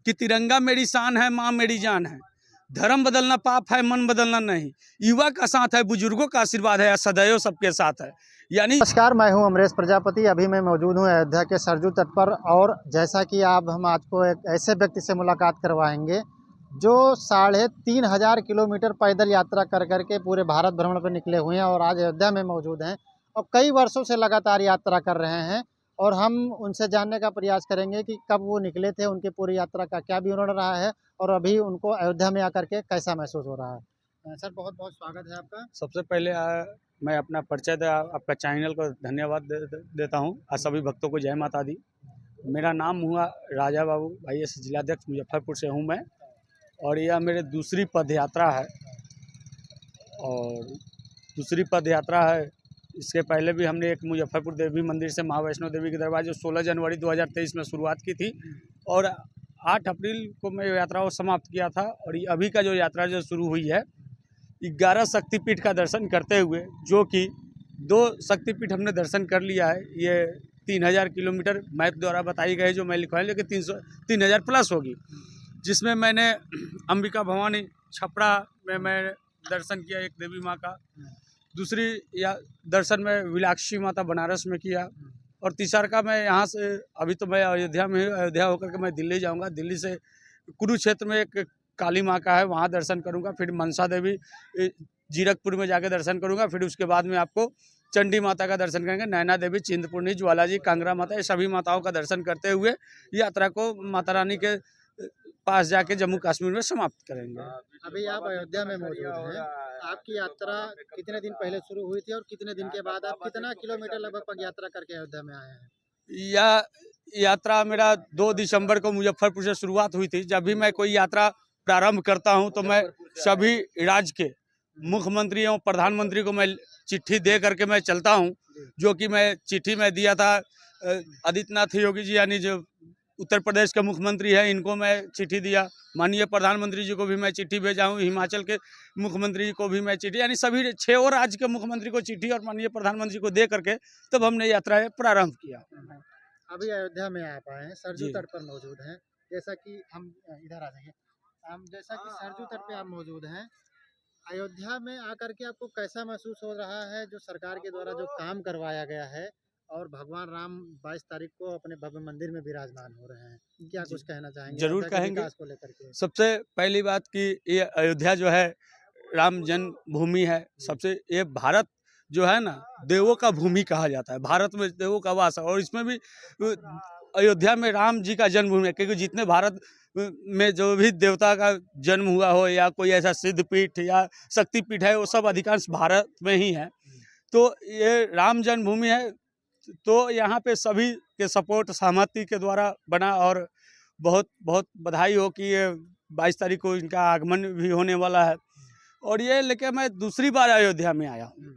कि तिरंगा मेरी शान है, माँ मेरी जान है। धर्म बदलना पाप है, मन बदलना नहीं। युवा का साथ है, बुजुर्गों का आशीर्वाद है, सदैव सबके साथ है। यानी नमस्कार, मैं हूं अमरेश प्रजापति। अभी मैं मौजूद हूं अयोध्या के सरजू तट पर, और जैसा कि आप हम आपको एक ऐसे व्यक्ति से मुलाकात करवाएंगे जो 3,500 किलोमीटर पैदल यात्रा कर करके पूरे भारत भ्रमण पर निकले हुए हैं और आज अयोध्या में मौजूद हैं और कई वर्षों से लगातार यात्रा कर रहे हैं। और हम उनसे जानने का प्रयास करेंगे कि कब वो निकले थे, उनकी पूरी यात्रा का क्या विवरण रहा है और अभी उनको अयोध्या में आकर के कैसा महसूस हो रहा है। सर, बहुत बहुत स्वागत है आपका। सबसे पहले मैं अपना परिचय आपका चैनल को धन्यवाद देता हूँ और सभी भक्तों को जय माता दी। मेरा नाम हुआ राजा बाबू, IAS जिलाध्यक्ष मुजफ्फरपुर से हूँ मैं, और यह मेरे दूसरी पद यात्रा है। और दूसरी पद यात्रा है, इसके पहले भी हमने एक मुजफ्फरपुर देवी मंदिर से माँ वैष्णो देवी के दरबार जो 16 जनवरी 2023 में शुरुआत की थी और 8 अप्रैल को मैं यात्रा को समाप्त किया था। और अभी का जो यात्रा जो शुरू हुई है 11 शक्तिपीठ का दर्शन करते हुए, जो कि 2 शक्तिपीठ हमने दर्शन कर लिया है। ये 3,000 किलोमीटर मैप द्वारा बताई गई जो मैं लिखवाई, लेकिन 3,000 प्लस होगी, जिसमें मैंने अंबिका भवानी छपरा में मैं दर्शन किया एक देवी माँ का, दूसरी या दर्शन में विलाक्षी माता बनारस में किया, और तीसरा का मैं यहाँ से अभी तो मैं अयोध्या में हूँ, अयोध्या होकर के मैं दिल्ली जाऊँगा। दिल्ली से कुरुक्षेत्र में एक काली माँ का है, वहाँ दर्शन करूँगा। फिर मनसा देवी जीरकपुर में जाके दर्शन करूँगा। फिर उसके बाद में आपको चंडी माता का दर्शन करेंगे, नैना देवी, चिंतपूर्णी, ज्वाला जी, कांगड़ा माता, ये सभी माताओं का दर्शन करते हुए यात्रा को माता रानी के पास जाके जम्मू कश्मीर में समाप्त करेंगे। अभी आप अयोध्या में मौजूद हैं। आपकी यात्रा कितने दिन पहले शुरू हुई थी और कितने दिन के बाद आप कितना किलोमीटर लगभग यात्रा करके अयोध्या में आए हैं? यह यात्रा मेरा 2 दिसंबर को मुजफ्फरपुर से शुरुआत हुई थी। जब भी मैं कोई यात्रा प्रारंभ करता हूं तो मैं सभी राज्य के मुख्यमंत्रियों, प्रधानमंत्री को मैं चिट्ठी दे करके मैं चलता हूं, जो कि मैं चिट्ठी में दिया था आदित्यनाथ योगी जी, यानी जो उत्तर प्रदेश के मुख्यमंत्री हैं, इनको मैं चिट्ठी दिया। माननीय प्रधानमंत्री जी को भी मैं चिट्ठी भेजा हूँ, हिमाचल के मुख्यमंत्री जी को भी मैं चिट्ठी, यानी सभी 6 और राज्य के मुख्यमंत्री को चिट्ठी और माननीय प्रधानमंत्री को दे करके तब हमने यात्रा प्रारंभ किया। अभी अयोध्या में आप आए हैं, सरजू तट पर मौजूद हैं। जैसा कि हम इधर आ जाइए, हम जैसा कि सरजू तट पे आप मौजूद हैं, अयोध्या में आकर के आपको कैसा महसूस हो रहा है जो सरकार के द्वारा जो काम करवाया गया है, और भगवान राम 22 तारीख को अपने भव्य मंदिर में विराजमान हो रहे हैं, क्या कुछ कहना चाहेंगे? जरूर कहेंगे। को लेकर के सबसे पहली बात कि ये अयोध्या जो है राम जन्मभूमि है। सबसे ये भारत जो है ना, देवों का भूमि कहा जाता है, भारत में देवों का वास है, और इसमें भी अयोध्या में राम जी का जन्मभूमि है, क्योंकि जितने भारत में जो भी देवता का जन्म हुआ हो या कोई ऐसा सिद्धपीठ या शक्तिपीठ है, वो सब अधिकांश भारत में ही है। तो ये राम जन्मभूमि है, तो यहाँ पे सभी के सपोर्ट सहमति के द्वारा बना, और बहुत बहुत बधाई हो कि ये 22 तारीख को इनका आगमन भी होने वाला है। और ये लेके मैं दूसरी बार अयोध्या में आया हूँ।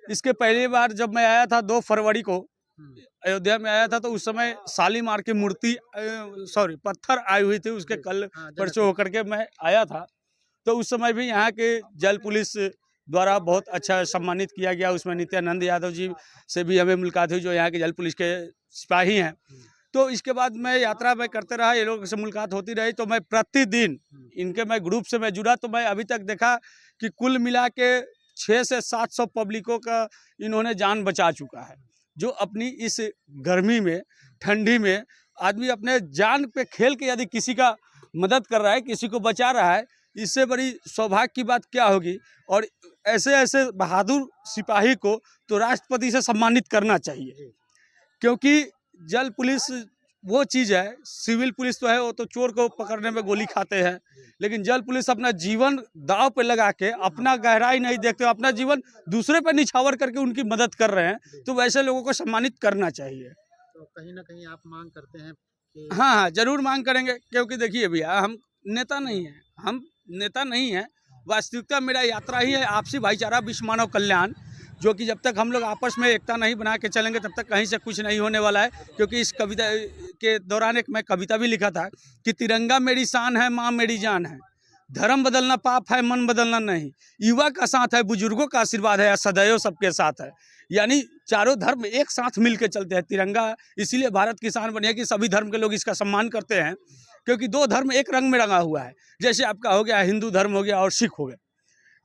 इसके पहली बार जब मैं आया था 2 फरवरी को अयोध्या में आया था, तो उस समय शालीमार की मूर्ति पत्थर आई हुई थी, उसके कल परसों होकर के मैं आया था। तो उस समय भी यहाँ के जल पुलिस द्वारा बहुत अच्छा सम्मानित किया गया। उसमें नित्यानंद यादव जी से भी हमें मुलाकात हुई, जो यहाँ के जल पुलिस के सिपाही हैं। तो इसके बाद मैं यात्रा में करते रहा, ये लोगों से मुलाकात होती रही, तो मैं प्रतिदिन इनके मैं ग्रुप से मैं जुड़ा, तो मैं अभी तक देखा कि कुल मिला के 600 से 700 पब्लिकों का इन्होंने जान बचा चुका है। जो अपनी इस गर्मी में, ठंडी में आदमी अपने जान पे खेल के यदि किसी का मदद कर रहा है, किसी को बचा रहा है, इससे बड़ी सौभाग्य की बात क्या होगी। और ऐसे ऐसे बहादुर सिपाही को तो राष्ट्रपति से सम्मानित करना चाहिए, क्योंकि जल पुलिस वो चीज़ है, सिविल पुलिस तो है, वो तो चोर को पकड़ने में गोली खाते हैं, लेकिन जल पुलिस अपना जीवन दांव पे लगा के, अपना गहराई नहीं देखते, अपना जीवन दूसरे पे निछावर करके उनकी मदद कर रहे हैं, तो वैसे लोगों को सम्मानित करना चाहिए। तो कहीं ना कहीं आप मांग करते हैं कि... हाँ, जरूर मांग करेंगे, क्योंकि देखिए भैया, हम नेता नहीं है, वास्तविकता मेरा यात्रा ही है आपसी भाईचारा, विश्व मानव कल्याण, जो कि जब तक हम लोग आपस में एकता नहीं बना के चलेंगे तब तक कहीं से कुछ नहीं होने वाला है। क्योंकि इस कविता के दौरान एक मैं कविता भी लिखा था कि तिरंगा मेरी शान है, माँ मेरी जान है। धर्म बदलना पाप है, मन बदलना नहीं। युवा का साथ है, बुजुर्गों का आशीर्वाद है, सदैव सबके साथ है। यानी चारों धर्म एक साथ मिलकर चलते हैं। तिरंगा इसीलिए भारत की शान बनी है कि सभी धर्म के लोग इसका सम्मान करते हैं। क्योंकि दो धर्म एक रंग में रंगा हुआ है। जैसे आपका हो गया हिंदू धर्म हो गया और सिख हो गया,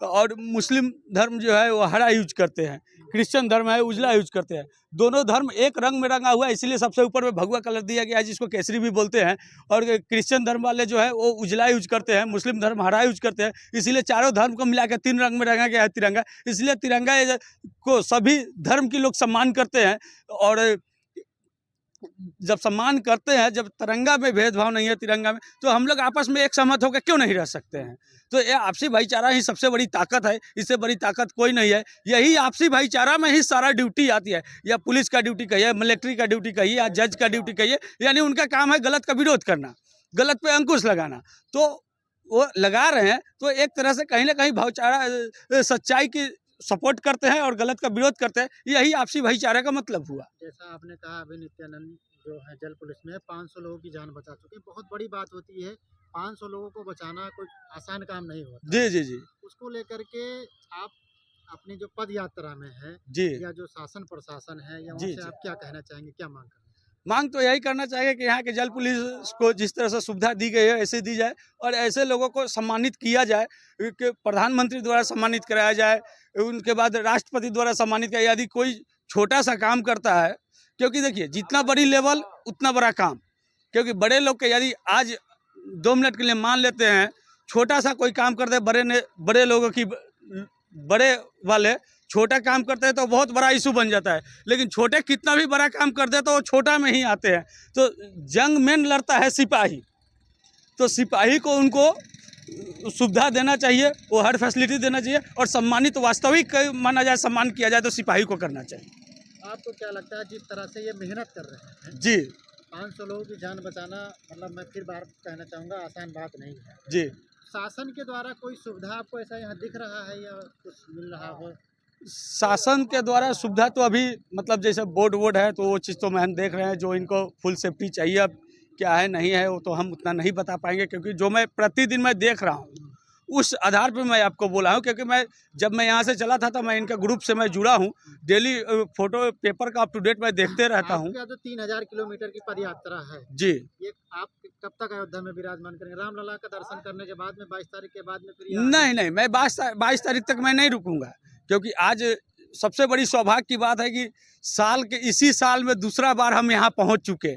और मुस्लिम धर्म जो है वो हरा यूज करते हैं, क्रिश्चियन धर्म है उजला यूज करते हैं। दोनों धर्म एक रंग में रंगा हुआ है, इसलिए सबसे ऊपर में भगवा कलर दिया गया है जिसको केसरी भी बोलते हैं। और क्रिश्चियन धर्म वाले जो है वो उजला यूज करते हैं, मुस्लिम धर्म हरा यूज करते हैं। इसलिए चारों धर्म को मिला के 3 रंग में रंगा गया है तिरंगा। इसलिए तिरंगा को सभी धर्म के लोग सम्मान करते हैं। और जब सम्मान करते हैं, जब तिरंगा में भेदभाव नहीं है तिरंगा में, तो हम लोग आपस में एक सहमत होकर क्यों नहीं रह सकते हैं। तो ये आपसी भाईचारा ही सबसे बड़ी ताकत है, इससे बड़ी ताकत कोई नहीं है। यही आपसी भाईचारा में ही सारा ड्यूटी आती है, या पुलिस का ड्यूटी कहिए, मिलिट्री का ड्यूटी कहिए, या जज का ड्यूटी कहिए, यानी उनका काम है गलत का विरोध करना, गलत पे अंकुश लगाना। तो वो लगा रहे हैं, तो एक तरह से कहीं ना कहीं भाईचारा सच्चाई की सपोर्ट करते हैं और गलत का विरोध करते हैं। यही आपसी भाईचारे का मतलब हुआ। जैसा आपने कहा अभी नित्यानंद जो है जल पुलिस में 500 लोगों की जान बचा चुके हैं, बहुत बड़ी बात होती है। 500 लोगों को बचाना कोई आसान काम नहीं होता। जी जी जी उसको लेकर के आप अपनी जो पद यात्रा में है जी या जो शासन प्रशासन है या जी उनसे जी आप क्या कहना चाहेंगे, क्या मांग करेंगे? मांग तो यही करना चाहिए कि यहाँ के जल पुलिस को जिस तरह से सुविधा दी गई है ऐसे दी जाए, और ऐसे लोगों को सम्मानित किया जाए कि प्रधानमंत्री द्वारा सम्मानित कराया जाए, उनके बाद राष्ट्रपति द्वारा सम्मानित किया। यदि कोई छोटा सा काम करता है, क्योंकि देखिए जितना बड़ी लेवल उतना बड़ा काम, क्योंकि बड़े लोग के यदि आज 2 मिनट के लिए मान लेते हैं, छोटा सा कोई काम करते हैं बड़े लोगों की, बड़े वाले छोटा काम करते हैं तो बहुत बड़ा इशू बन जाता है। लेकिन छोटे कितना भी बड़ा काम कर दे तो वो छोटा में ही आते हैं। तो जंग में लड़ता है सिपाही, तो सिपाही को उनको सुविधा देना चाहिए, वो हर फैसिलिटी देना चाहिए, और सम्मानित वास्तविक माना जाए, सम्मान किया जाए तो सिपाही को करना चाहिए। आपको क्या लगता है जिस तरह से ये मेहनत कर रहे हैं, जी 500 लोगों की जान बचाना, मतलब मैं फिर बार कहना चाहूँगा आसान बात नहीं है। जी शासन के द्वारा कोई सुविधा आपको ऐसा यहाँ दिख रहा है या कुछ मिल रहा हो? शासन के द्वारा सुविधा तो अभी मतलब जैसे बोर्ड है, तो वो चीज़ तो हम देख रहे हैं। जो इनको फुल सेफ्टी चाहिए, अब क्या है नहीं है वो तो हम उतना नहीं बता पाएंगे, क्योंकि जो मैं प्रतिदिन मैं देख रहा हूँ उस आधार पर मैं आपको बोला हूँ। क्योंकि जब मैं यहाँ से चला था तो मैं इनका ग्रुप से मैं जुड़ा हूँ, डेली फोटो पेपर का अप टू डेट मैं देखते रहता हूँ। आपका जो 3000 किलोमीटर की पद यात्रा है, जी, ये आप कब तक अयोध्या में विराजमान करेंगे? रामलला का दर्शन करने के बाद में 22 तारीख के बाद में फिर नहीं, मैं 22 तारीख तक मैं नहीं रुकूंगा, क्योंकि आज सबसे बड़ी सौभाग्य की बात है कि इसी साल में दूसरा बार हम यहाँ पहुँच चुके।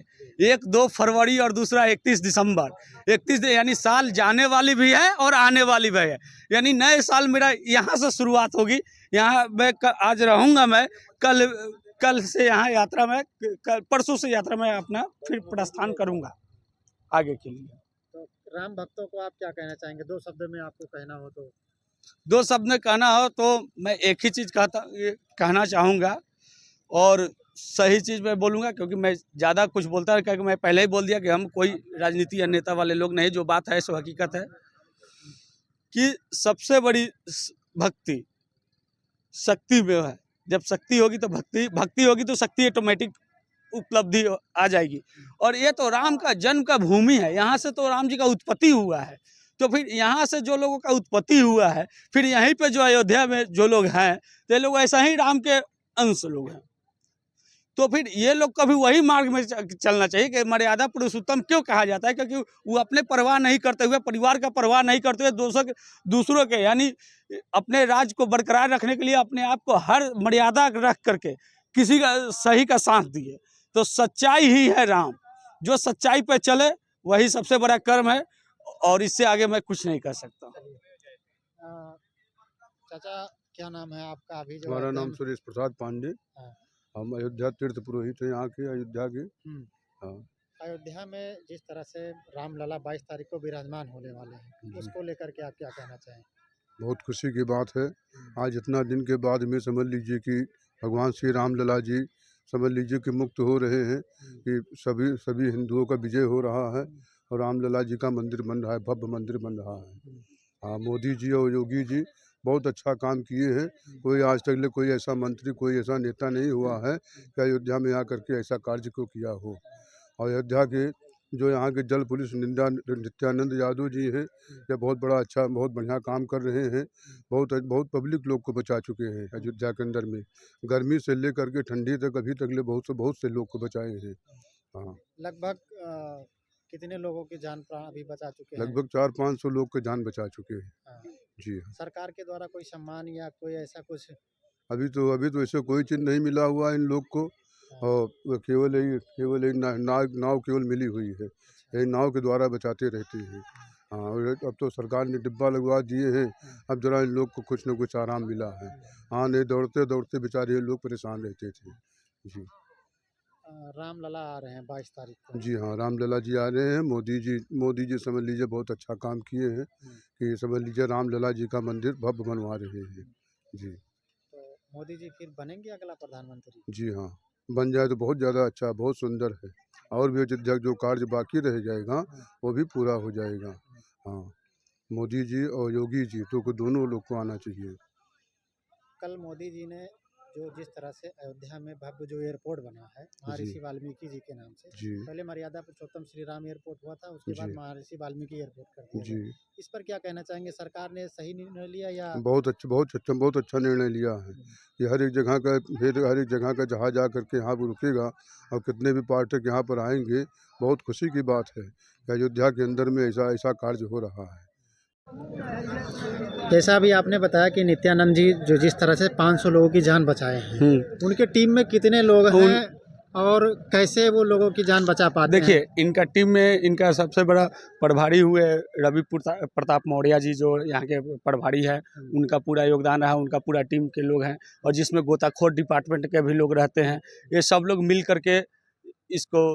एक 2 फरवरी और दूसरा 31 दिसंबर, 31 यानी साल जाने वाली भी है और आने वाली भी है। यानी नए साल मेरा यहाँ से शुरुआत होगी। यहाँ मैं आज रहूँगा, मैं कल से यहाँ यात्रा में, परसों से यात्रा में अपना फिर प्रस्थान करूँगा आगे के लिए। तो राम भक्तों को आप क्या कहना चाहेंगे, 2 शब्द में आपको कहना हो तो? 2 शब्द में कहना हो तो मैं एक ही चीज़ कहना चाहूँगा, और सही चीज़ मैं बोलूँगा, क्योंकि मैं ज़्यादा कुछ बोलता है, क्योंकि मैं पहले ही बोल दिया कि हम कोई राजनीति या नेता वाले लोग नहीं। जो बात है सो हकीकत है कि सबसे बड़ी भक्ति शक्ति में है। जब शक्ति होगी तो भक्ति होगी तो शक्ति ऑटोमेटिक उपलब्धि आ जाएगी। और ये तो राम का जन्म का भूमि है, यहाँ से तो राम जी का उत्पत्ति हुआ है। तो फिर यहाँ से जो लोगों का उत्पत्ति हुआ है, फिर यहीं पे जो अयोध्या में जो लोग हैं, तो ये लोग ऐसा ही राम के अंश लोग हैं। तो फिर ये लोग को भी वही मार्ग में चलना चाहिए कि मर्यादा पुरुषोत्तम क्यों कहा जाता है, क्योंकि वो अपने परवाह नहीं करते हुए, परिवार का परवाह नहीं करते हुए, दूसरों के यानी अपने राज को बरकरार रखने के लिए अपने आप को हर मर्यादा रख करके किसी का सही का साथ दिए। तो सच्चाई ही है राम। जो सच्चाई पे चले वही सबसे बड़ा कर्म है, और इससे आगे मैं कुछ नहीं कर सकता। चाचा क्या नाम है आपका? अभी जो हमारा नाम सुरेश प्रसाद पांडे। हाँ। हम अयोध्या तीर्थ पुरोहित हैं यहाँ के, अयोध्या के। हाँ। अयोध्या में जिस तरह से रामलला 22 तारीख को विराजमान होने वाले हैं, उसको लेकर के आप क्या कहना चाहें? बहुत खुशी की बात है। आज इतना दिन के बाद में समझ लीजिए कि भगवान श्री रामलला जी समझ लीजिए कि मुक्त हो रहे हैं, कि सभी हिंदुओं का विजय हो रहा है, और रामलला जी का मंदिर बन रहा है, भव्य मंदिर बन रहा है। हाँ, मोदी जी और योगी जी बहुत अच्छा काम किए हैं। कोई आज तक कोई ऐसा मंत्री, कोई ऐसा नेता नहीं हुआ है कि अयोध्या में आकर के ऐसा कार्य को किया हो। और अयोध्या के जो यहाँ के जल पुलिस नित्यानंद यादव जी हैं, ये बहुत बढ़िया काम कर रहे हैं। बहुत पब्लिक लोग को बचा चुके हैं अयोध्या के अंदर में, गर्मी से लेकर के ठंडी तक, अभी तक बहुत से लोग को बचाए हैं। हाँ, लगभग कितने लोगों की जान प्राण अभी बचा चुके हैं? लगभग 400-500 लोग की जान बचा चुके हैं। हाँ। जी हाँ। सरकार के द्वारा कोई सम्मान या कोई ऐसा कुछ? अभी तो ऐसा कोई चीज़ नहीं मिला हुआ इन लोग को, हाँ। और वो केवल एक नाव केवल मिली हुई है। अच्छा। यही नाव के द्वारा बचाते रहते हैं। हाँ, और अब तो सरकार ने डिब्बा लगवा दिए हैं। अब ज़रा इन लोग को कुछ न कुछ आराम मिला है। हाँ, नहीं दौड़ते बेचारे ये लोग परेशान रहते थे। जी। रामलला आ रहे हैं 22 तारीख को। जी हाँ, रामलला जी आ रहे हैं। मोदी जी समझ लीजिए बहुत अच्छा काम किए हैं कि समझ लीजिए रामलला जी का मंदिर भव्य बनवा रहे हैं। जी। तो मोदी जी फिर बनेंगे अगला प्रधानमंत्री? जी हाँ, बन जाए तो बहुत ज़्यादा अच्छा, बहुत सुंदर है। और भी जो कार्य बाकी रह जाएगा, वो भी पूरा हो जाएगा। हाँ, मोदी जी और योगी जी तो दोनों लोग को आना चाहिए। कल मोदी जी ने जो जिस तरह से अयोध्या में भव्य जो एयरपोर्ट बना है महर्षि जी, वाल्मीकि जी के नाम से, जी, पहले मर्यादा पुरुषोत्तम श्री राम एयरपोर्ट हुआ था, उसके बाद जी, महर्षि वाल्मीकि एयरपोर्ट कर दिया जी। गया। इस पर क्या कहना चाहेंगे? सरकार ने सही निर्णय लिया या? बहुत अच्छा निर्णय लिया है कि हर एक जगह का जहाँ जा कर के यहाँ पर रुकेगा, और कितने भी पर्यटक यहाँ पर आएँगे, बहुत खुशी की बात है कि अयोध्या के अंदर में ऐसा कार्य हो रहा है। जैसा अभी आपने बताया कि नित्यानंद जी जो जिस तरह से 500 लोगों की जान बचाए हैं, उनके टीम में कितने लोग हैं और कैसे वो लोगों की जान बचा पाते हैं? देखिए, इनका टीम में इनका सबसे बड़ा प्रभारी हुए रवि प्रताप मौर्य जी, जो यहाँ के प्रभारी है। उनका पूरा योगदान रहा, उनका पूरा टीम के लोग हैं, और जिसमें गोताखोर डिपार्टमेंट के भी लोग रहते हैं। ये सब लोग मिल करके इसको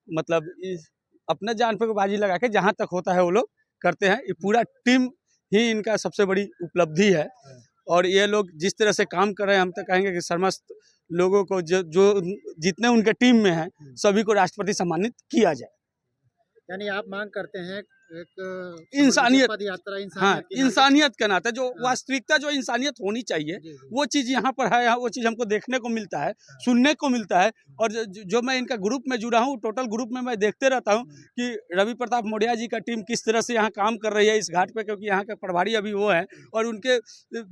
मतलब इस अपने जान पे बाजी लगा के जहाँ तक होता है वो लोग करते हैं। ये पूरा टीम ही इनका सबसे बड़ी उपलब्धि है। और ये लोग जिस तरह से काम कर रहे हैं, हम तो कहेंगे कि समस्त लोगों को जो जितने उनके टीम में हैं, सभी को राष्ट्रपति सम्मानित किया जाए। यानी आप मांग करते हैं एक इंसानियत, पद यात्रा हाँ, इंसानियत की नाते? इंसानियत के नाते जो हाँ। वास्तविकता, जो इंसानियत होनी चाहिए, जी, जी। वो चीज़ यहाँ पर है। वो चीज़ हमको देखने को मिलता है, सुनने को मिलता है। और जो मैं इनका ग्रुप में जुड़ा हूँ, टोटल ग्रुप में मैं देखते रहता हूँ कि रवि प्रताप मौर्य जी का टीम किस तरह से यहाँ काम कर रही है इस घाट पे, क्योंकि यहाँ के प्रभारी अभी वो हैं, और उनके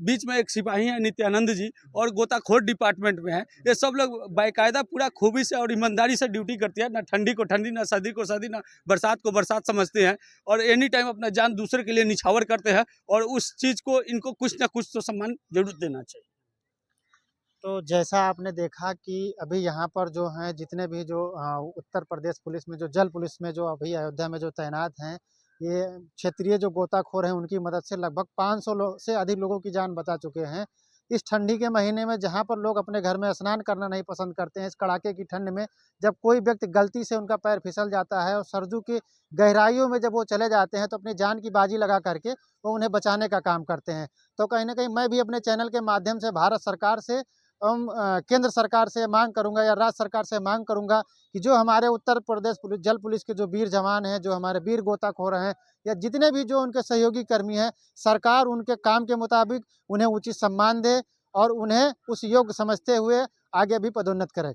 बीच में एक सिपाही हैं नित्यानंद जी, और गोताखोर डिपार्टमेंट में है। ये सब लोग बाकायदा पूरा खूबी से और ईमानदारी से ड्यूटी करती है। ना ठंडी को ठंडी, ना सर्दी को सर्दी, ना बरसात को बरसात समझते हैं, और एनी टाइम अपना जान दूसरे के लिए निछावर करते हैं। और उस चीज़ को इनको कुछ ना कुछ तो सम्मान जरूर देना चाहिए। तो जैसा आपने देखा कि अभी यहाँ पर जो हैं जितने भी जो उत्तर प्रदेश पुलिस में जो जल पुलिस में जो अभी अयोध्या में जो तैनात हैं, ये क्षेत्रीय जो गोताखोर हैं उनकी मदद से लगभग 500 लोग से अधिक लोगों की जान बचा चुके हैं। इस ठंडी के महीने में जहाँ पर लोग अपने घर में स्नान करना नहीं पसंद करते हैं, इस कड़ाके की ठंड में जब कोई व्यक्ति गलती से उनका पैर फिसल जाता है और सरजू की गहराइयों में जब वो चले जाते हैं, तो अपनी जान की बाजी लगा करके वो उन्हें बचाने का काम करते हैं। तो कहीं न कहीं मैं भी अपने चैनल के माध्यम से भारत सरकार से केंद्र सरकार से मांग करूँगा या राज्य सरकार से मांग करूँगा कि जो हमारे उत्तर प्रदेश पुलिस जल पुलिस के जो वीर जवान हैं, जो हमारे वीर गोताखोर हैं, या जितने भी जो उनके सहयोगी कर्मी हैं, सरकार उनके काम के मुताबिक उन्हें उचित सम्मान दे और उन्हें उस योग्य समझते हुए आगे भी पदोन्नत करे।